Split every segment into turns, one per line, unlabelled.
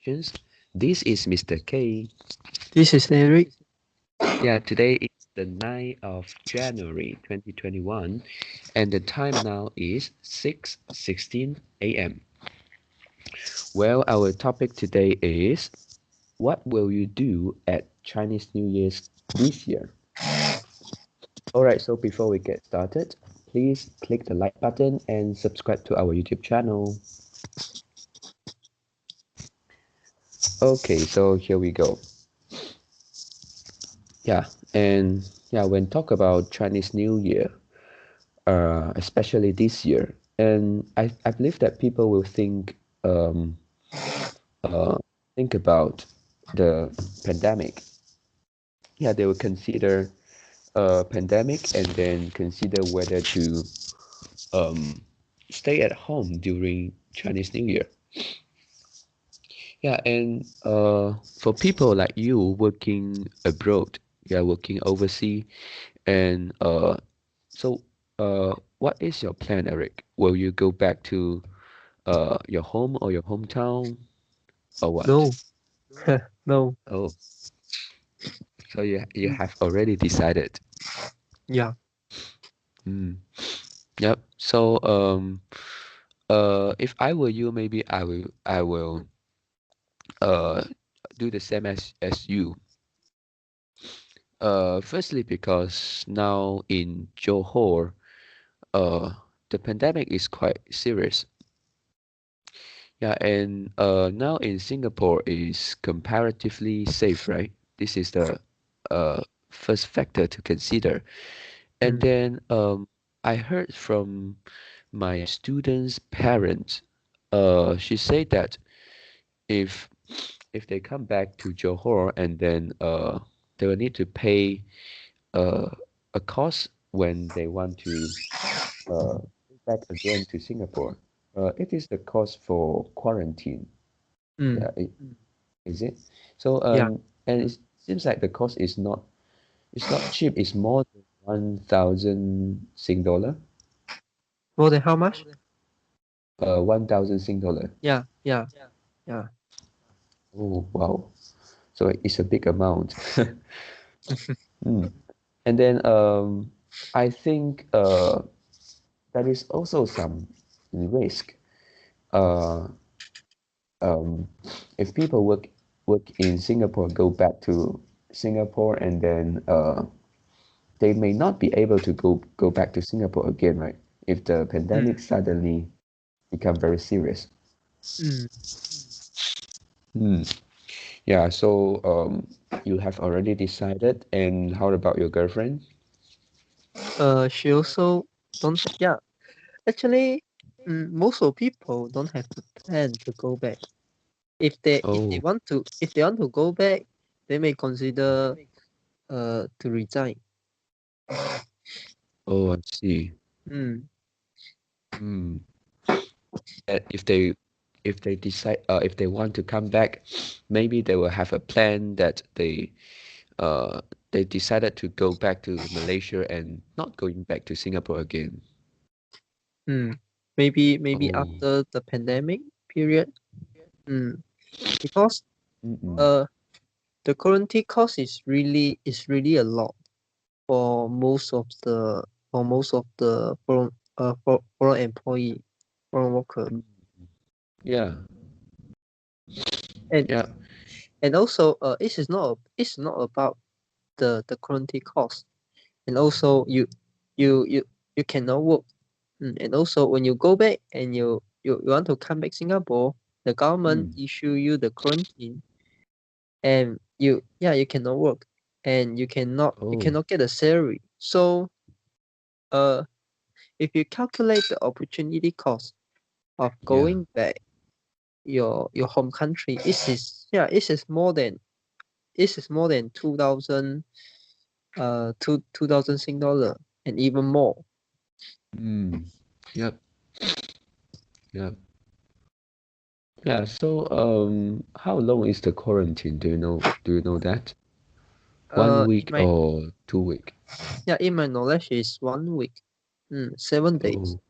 Productions. This is Mr. K.
This is Eric.
Yeah, today is the 9th of January 2021, and the time now is 6:16 a.m. Well, our topic today is what will you do at Chinese New Year's this year? Alright, so before we get started, please click the like button and subscribe to our YouTube channel. Okay, so here we go. When talk about Chinese New Year, especially this year, and I believe that people will uh, think about the pandemic. Yeah, they will consider pandemic and then consider whether to um, stay at home during Chinese New Year. Yeah, and for people like you working abroad, yeah, working overseas, and so what is your plan, Eric? Will you go back to your home or your hometown or what?
No, no,
Oh, so you
mm,
have already decided.
yeah,
Mm. Yep. So if I were you, maybe I will uh do the same as you. Firstly, because now in Johor, uh, the pandemic is quite serious. Yeah, and now in Singapore is comparatively safe, right? This is the uh first factor to consider. And
mm,
then I heard from my student's parents, she said that if if they come back to Johor and then they will need to pay uh, a cost when they want to go back again to Singapore. It is the cost for quarantine.
mm,
Yeah, is it? So
yeah.
and it seems like the cost is not cheap. It's more than 1,000 Sing dollar.
More than how much?
1,000 Sing dollar.
Yeah, yeah, yeah.
Oh wow! So it's a big amount. Hmm. And then I think there is also some risk. Uh, um, if people work in Singapore, go back to Singapore, and then they may not be able to go back to Singapore again, right? If the pandemic
Mm,
suddenly become very serious.
mm.
Hmm. Yeah. So you have already decided, and how about your girlfriend?
She also don't. Yeah, actually, most of people don't have the plan to go back. If they
Oh,
want to go back, they may consider to resign.
oh, I see.
Mm,
Hmm. That if they decide if they want to come back, maybe they will have a plan that uh they decided to go back to Malaysia and not going back to Singapore again.
mm. Maybe
Oh,
after the pandemic period. Mm. Because
mm-mm.
uh the quarantine cost is really a lot for most of the foreign employee, foreign worker.
Mm. Yeah,
and
yeah.
and also it's not about the quarantine cost. And also you cannot work. And also when you go back and you want to come back Singapore, the government
Mm.
issue you the quarantine, and you cannot work, and you
Oh,
cannot get a salary. So uh if you calculate the opportunity cost of
yeah.
going back your home country, it is more than 2,000 2,000 Sing dollar, and even more.
Mm. Yep, yep. Yeah, so how long is the quarantine? Do you know that? One
In
week
my
or 2 week?
Yeah, in my knowledge is 1 week, 7 days.
Oh,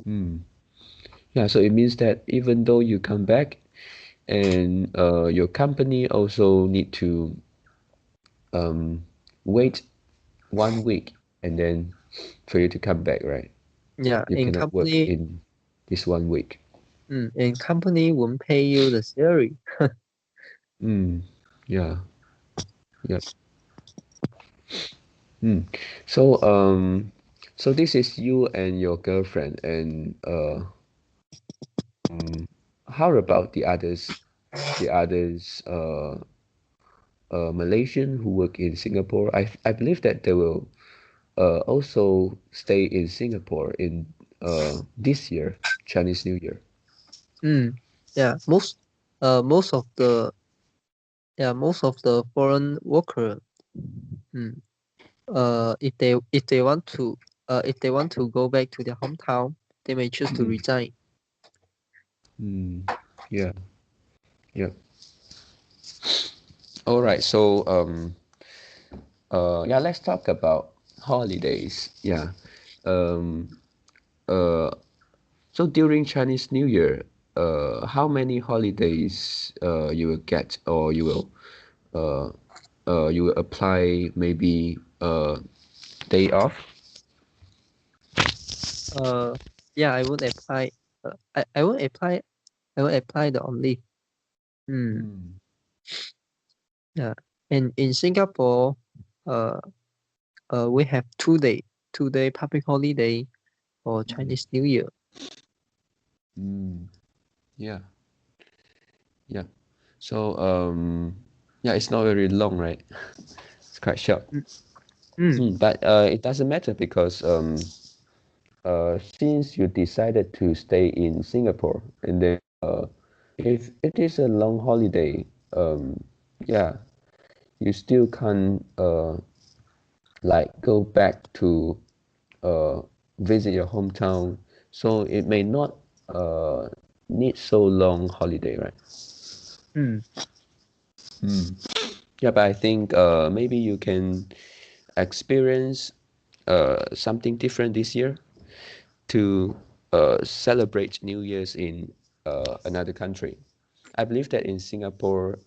mm. Yeah, so it means that even though you come back, and your company also need to wait 1 week and then for you to come back, right?
Yeah,
You
and
cannot work
company
in this 1 week.
and company won't pay you the salary.
Yeah. Yep. So so this is you and your girlfriend, and how about the others Malaysian who work in Singapore? I believe that they will also stay in Singapore in this year, Chinese New Year.
Yeah, most of the most of the foreign worker, mm, if they want to go back to their hometown, they may choose to resign.
Yeah, yeah. All right. So yeah, let's talk about holidays. Yeah. Um, uh, so during Chinese New Year, how many holidays you will get, or uh, you will apply maybe day off?
Yeah, I would apply. I would apply. I would apply the on leave. Yeah, and in Singapore, uh, we have 2 day public holiday for Chinese New Year.
Yeah, yeah. So yeah, it's not very long, right? It's quite short. But it doesn't matter because since you decided to stay in Singapore, and then if it is a long holiday, yeah, you still can't like go back to uh, visit your hometown, so it may not uh, need so long holiday, right?
Mm.
Yeah, but I think maybe you can experience something different this year to celebrate New Year's in another country. I believe that in Singapore,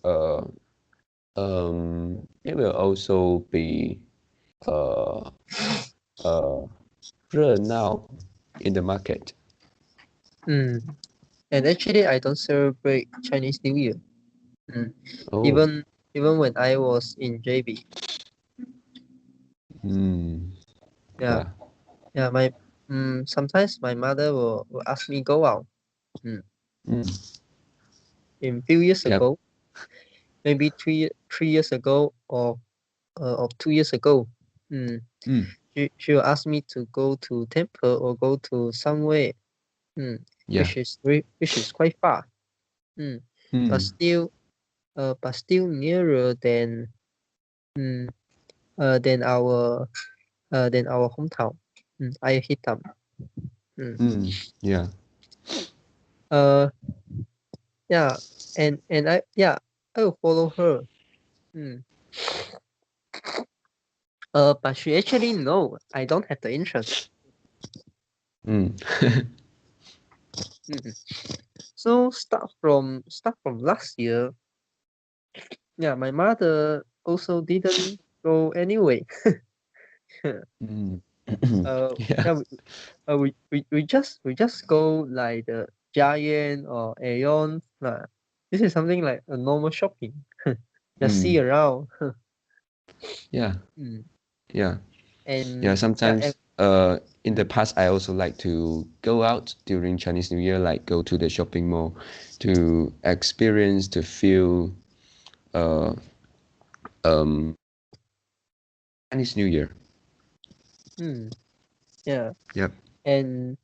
it will also be uh, uh, 热闹 in the market.
And actually, I don't celebrate Chinese New Year.
Oh,
Even when I was in JB. Yeah,
yeah.
yeah. Sometimes my mother will ask me go out.
Mm,
In few years
yep.
ago, maybe 3 years ago, or 2 years ago, she will ask me to go to temple or go to somewhere,
Yeah.
which is quite far. Mm, but
Mm,
still nearer mm, than our hometown. I Hitam.
yeah.
Uh, yeah, and I will follow her. Mm. But she actually know I don't have the interest.
Mm,
Mm. So start from last year. Yeah, my mother also didn't go anyway.
mm.
uh,
Yeah.
yeah, we just go like the Giant or Aeon. This is something like a normal shopping. Just see
Mm,
around.
yeah.
Mm.
Yeah. Yeah.
And yeah,
Sometimes in the past I also like to go out during Chinese New Year, like go to the shopping mall to experience, to feel uh um Chinese New Year.
yeah,
Yep.
and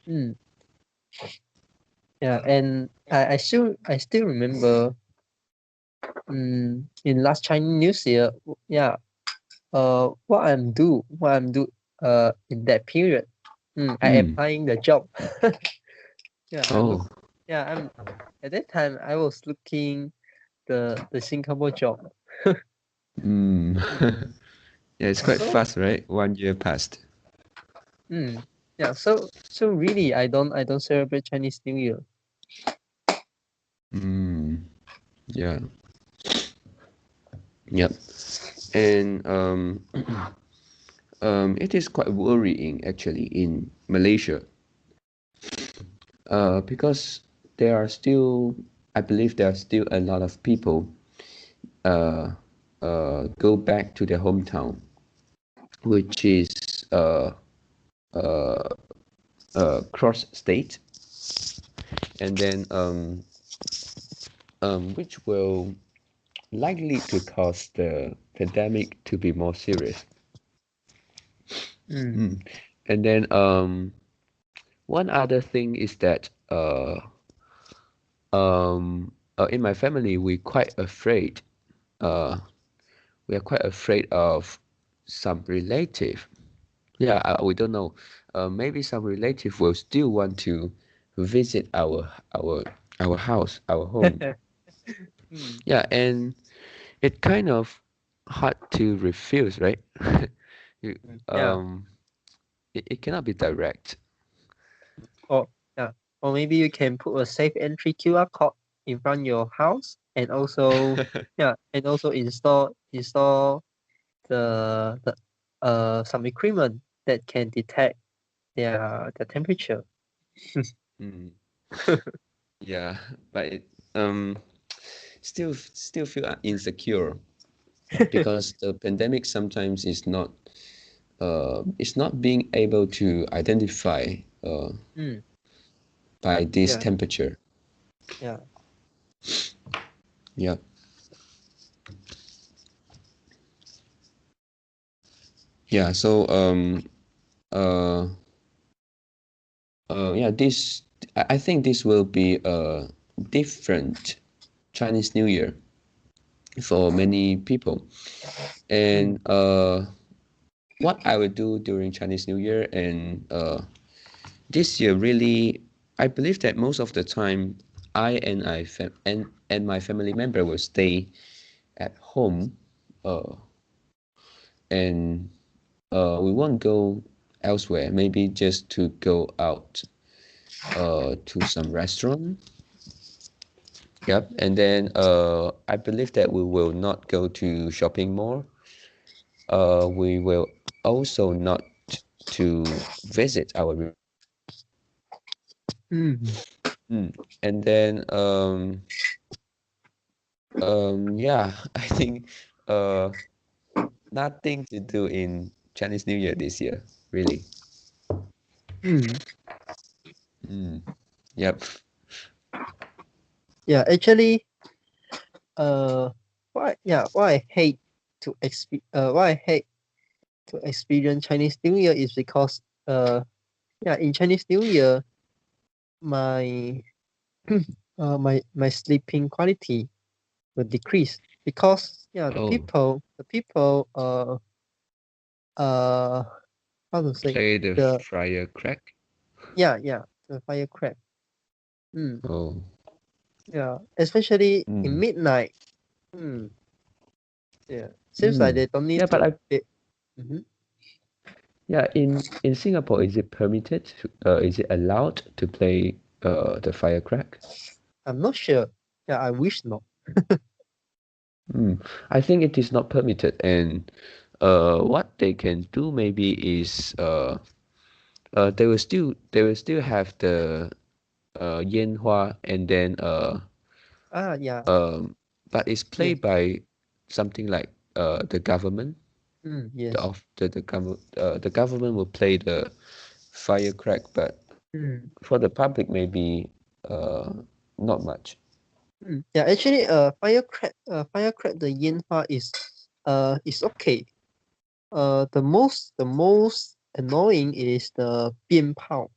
mm, yeah, and I still remember in last Chinese New Year, yeah, what I'm do in that period. I
Mm.
applying the job. Yeah,
Oh.
I'm at that time I was looking the Singapore job.
Mm. Yeah, it's quite
So
fast, right? 1 year passed.
yeah, so really I don't celebrate Chinese New Year.
Yeah. Yep. And it is quite worrying actually in Malaysia, because there are still, I believe there are still a lot of people uh, go back to their hometown, which is uh, uh, cross state, and then which will likely to cause the pandemic to be more serious.
Mm.
And then one other thing is that in my family uh, we are quite afraid of some relative. Yeah, we don't know. Maybe some relative will still want to visit our house, our home.
Mm.
Yeah, and it kind of hard to refuse, right? You,
Yeah.
it cannot be direct.
Or yeah. Or maybe you can put a safe entry QR code in front of your house, and also yeah, and also install the some equipment that can detect their temperature.
Mm, yeah, but it um still feel insecure because the pandemic sometimes is not it's not being able to identify
Mm.
by this
Yeah.
temperature.
Yeah.
Yeah. Yeah. So uh yeah, this I think this will be a different Chinese New Year for many people.
Mm.
And what I will do during Chinese New Year and this year really, I believe that most of the time and my family member will stay at home, uh, and we won't go elsewhere. Maybe just to go out to some restaurant. Yep, and then I believe that we will not go to shopping mall. We will also not to visit our.
Mm.
Mm. And then yeah, I think uh nothing to do in Chinese New Year this year, really.
Mm.
Mm. Yep.
Yeah. Actually, what I hate what I hate to experience Chinese New Year is because yeah, in Chinese New Year my my sleeping quality will decrease because yeah,
Oh,
the people uh how to say,
play the
the
firecrack.
yeah, the firecrack. Mm,
Oh.
yeah, especially in
Mm.
midnight. Mm, yeah, seems like
Mm.
they don't need
Yeah, but
to.
I
Mhm.
yeah, in Singapore, is it permitted? Is it allowed to play the firecrack?
I'm not sure. Yeah, I wish not.
Mm. I think it is not permitted, and what they can do maybe is they will still have the 烟花, and then
Ah, yeah.
but it's
Yes.
played by something like the government.
Yes.
The government will play the firecrack, but
Mm,
for the public maybe uh not much.
yeah, actually, firecrack the 烟花 is okay. The most annoying is the 鞭炮,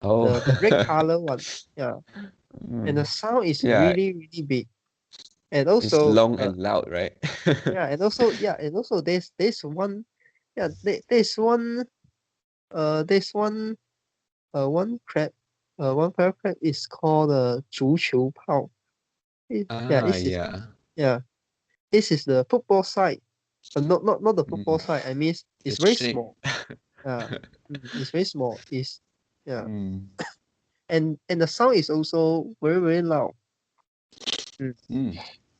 Oh.
the red color one. Yeah, and the
Mm.
sound is
Yeah,
really really big. And
it's
also,
long and loud, right?
and also there's one, yeah, there's one, there's one, one crab, one firecrack is called 足球炮. Yeah,
Ah,
this is
yeah.
yeah, this is the football side, but not the football
Mm.
side. I mean,
The
it's very
shape.
small. Yeah, it's very small. It's yeah,
Mm.
and the sound is also very very loud.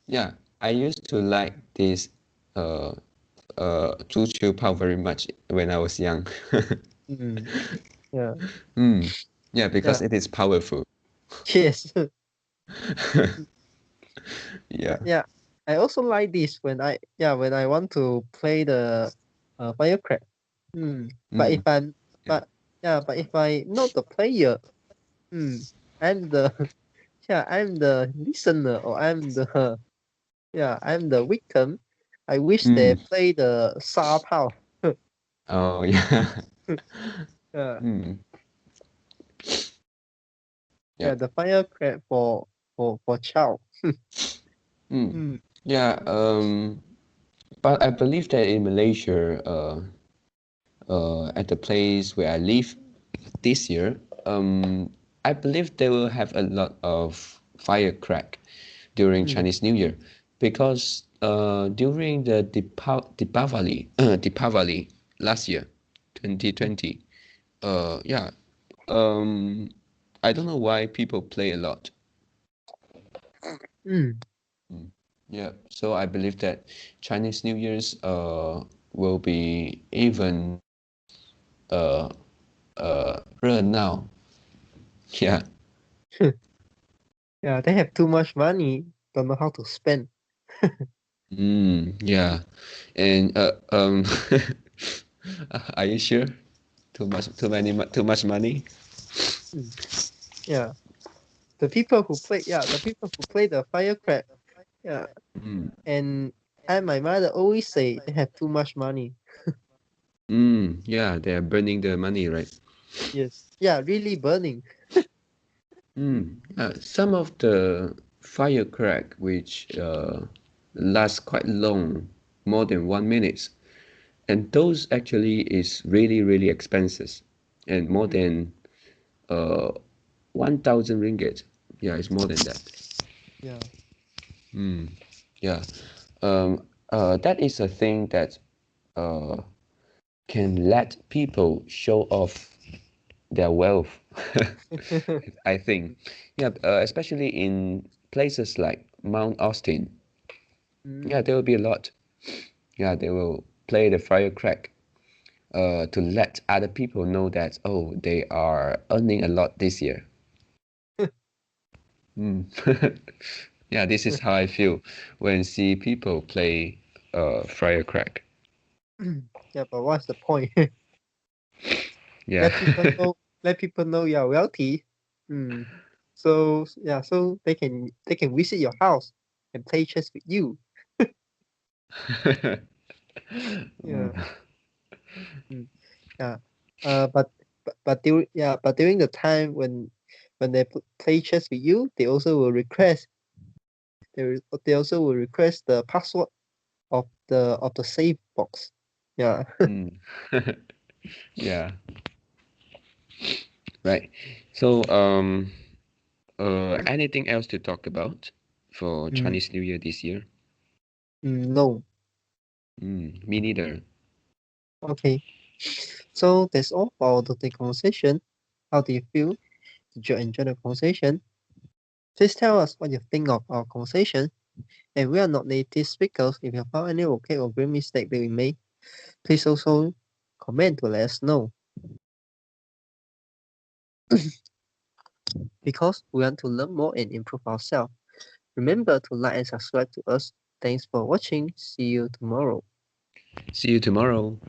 Yeah, I used to like this 足球炮 very much when I was young.
Mm. Yeah.
Yeah, because
Yeah.
it is powerful.
Yes.
Yeah.
Yeah. I also like this when I want to play the Firecrack. But if
Mm,
I'm
yeah.
but if I not the player, I'm the I'm the listener, or I'm the victim. I wish they
Mm.
play the Sa Pao.
Oh, yeah.
Yeah.
Mm, yeah.
Yeah, the Firecrack for child.
Mm.
Mm.
Yeah. But I believe that in Malaysia, at the place where I live this year, I believe they will have a lot of firecrack during
Mm.
Chinese New Year, because during the Deepavali last year, 2020, yeah, um, I don't know why people play a lot.
Mm.
Yeah, so I believe that Chinese New Year's will be even 热闹. Yeah.
Yeah, they have too much money, don't know how to spend.
Yeah. And are you sure? Too much money?
Mm. Yeah, the people who play the Firecrack. Yeah,
Mm.
and my mother always say they have too much money.
Yeah, they are burning the money, right?
Yes. Yeah, really burning.
Some of the firecrack which last quite long, more than 1 minute, and those actually is really really expensive, and more than uh 1,000 ringgit. Yeah, it's more than that.
Yeah.
Yeah. That is a thing that uh can let people show off their wealth. I think. Yeah, especially in places like Mount Austin. Yeah,
Mm.
there will be a lot. Yeah, they will play the firecrack to let other people know that, oh, they are earning a lot this year. Yeah, this is how I feel when see people play firecrack.
Yeah, but what's the point?
Yeah.
Let people know. Let people know you're wealthy. Mm. So they can visit your house and play chess with you. Yeah. Mm. Yeah. But during the time when they play chess with you, they also will request. They also will request the password of the save box. Yeah.
Mm. Yeah, right. So, anything else to talk about for
Mm,
Chinese New Year this year?
no.
Me neither.
Okay. So that's all for the conversation. How do you feel? Did you enjoy the conversation? Please tell us what you think of our conversation. And we are not native speakers. If you found any okay or great mistake that we made, please also comment to let us know. Because we want to learn more and improve ourselves. Remember to like and subscribe to us. Thanks for watching. See you tomorrow.
See you tomorrow.